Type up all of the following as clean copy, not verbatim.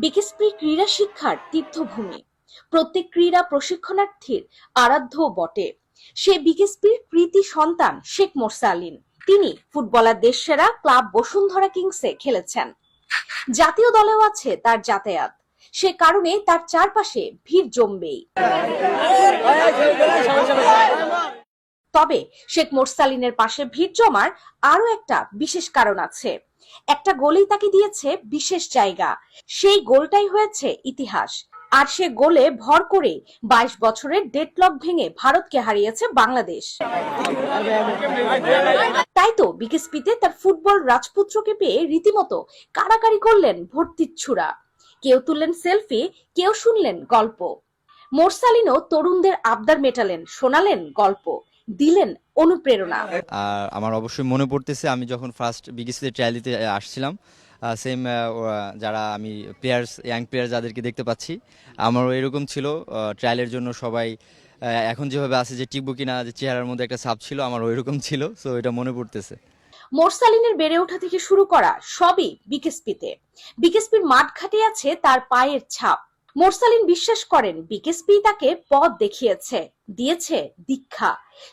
BKSP ক্রীড়া শিক্ষার তীর্থভূমি, প্রত্যেক ক্রীড়া প্রশিক্ষণার্থীর আরাধ্য বটে। সে বিকেএসপির কৃতি সন্তান শেখ মোরসালিন। তিনি ফুটবলার দেশসেরা ক্লাব বসুন্ধরা কিংসে খেলেছেন। জাতীয় দলেও আছে তার যাতায়াত, সে কারণে তার চারপাশে ভিড় জমবেই। তবে শেখ মোরসালিনের পাশে ভিড় জমার আরো একটা বিশেষ কারণ আছে। একটা গোলেই তাকে দিয়েছে বিশেষ জায়গা, সেই গোলটাই হয়েছে ইতিহাস। আর সে গোলে ভর করে 22 বছরের ডেডলক ভেঙে ভারতকে হারিয়েছে বাংলাদেশ। তাই তো বিকেএসপিতে তার ফুটবল রাজপুত্রকে পেয়ে রীতিমতো কাড়াকাড়ি করলেন ভর্তিচ্ছুরা। কেউ তুললেন সেলফি, কেউ শুনলেন গল্প। মোরসালিনও তরুণদের আবদার মেটালেন, শোনালেন গল্প, দিলেন অনুপ্রেরণা। আমার অবশ্যই মনে পড়তেছে আমি যখন ফার্স্ট বিকেএসপিতে ট্রায়াল দিতে আসছিলাম, সেম যারা আমি ইয়াং প্লেয়ার যাদেরকে দেখতে পাচ্ছি, আমারও এরকম ছিল। ট্রায়ালের জন্য সবাই এখন যেভাবে আছে যে টিকবো কিনা, যে চেহারার মধ্যে একটা ছাপ ছিল, আমার ওইরকম ছিল। সো এটা মনে পড়তেছে। মোরসালিনের বেড়ে ওঠা থেকে শুরু করা সবই বিকেএসপিতে। বিকেএসপির মাঠ ঘাটে আছে তার পায়ের ছাপ। মোরসালিন বিশ্বাস করেন বিকেএসপি তাকে পথ দেখিয়েছে, দিয়েছে দীক্ষা।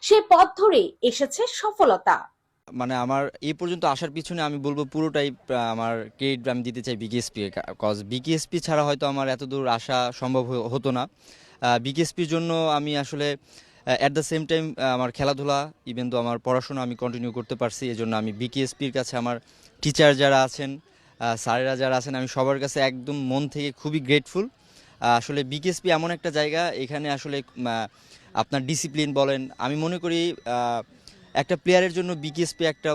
সেই পথ ধরে এসেছে সফলতা। মানে আমার এই পর্যন্ত আসার পিছনে আমি বলবো পুরোটাই আমার ক্রেডিট আমি দিতে চাই বিকেএসপি, কজ বিকেএসপি ছাড়া হয়তো আমার এত দূর আসা সম্ভব হতো না। বিকেএসপির জন্য আমি আসলে অ্যাট দ্য সেম টাইম আমার খেলাধুলা, ইভেন তো আমার পড়াশোনা আমি কন্টিনিউ করতে পারছি। এজন্য আমি বিকেএসপির কাছে, আমার টিচার যারা আছেন, স্যারেরা যারা আছেন, আমি সবার কাছে একদম মন থেকে খুবই গ্রেটফুল। আসলে বিকেএসপি এমন একটা জায়গা, এখানে আসলে আপনার ডিসিপ্লিন বলেন, আমি মনে করি একটা প্লেয়ারের জন্য বিকেএসপি একটা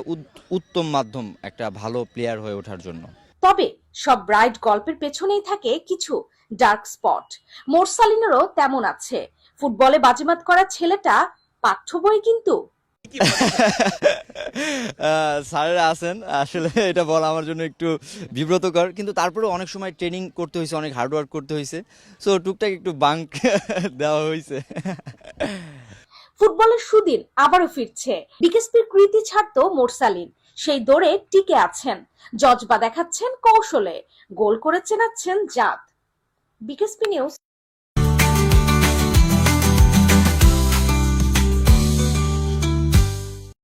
উত্তম মাধ্যম একটা ভালো প্লেয়ার হয়ে ওঠার জন্য। তবে সব ব্রাইট গল্পের পেছনেই থাকে কিছু ডার্ক স্পট। মোরসালিনেরও তেমন আছে। ফুটবলে বাজিমাত করা ছেলেটা পাঠ্য বই কিন্তু। স্যারেরা আছেন, আসলে এটা বলা আমার জন্য একটু বিব্রতকর, কিন্তু তারপরে অনেক সময় ট্রেনিং করতে হয়েছে, অনেক হার্ডওয়ার্ক করতে হয়েছে। সো টুকটাক একটু বাঙ্ক দেওয়া হয়েছে। ফুটবলের সুদিন আবারও ফিরছে। বিকেএসপির কৃতি ছাড়তো মোরসালিন, সেই দৌড়ে টিকে আছেন। জজবা দেখাচ্ছেন কৌশলে, গোল করে চেনাচ্ছেন জাত। BKSP news.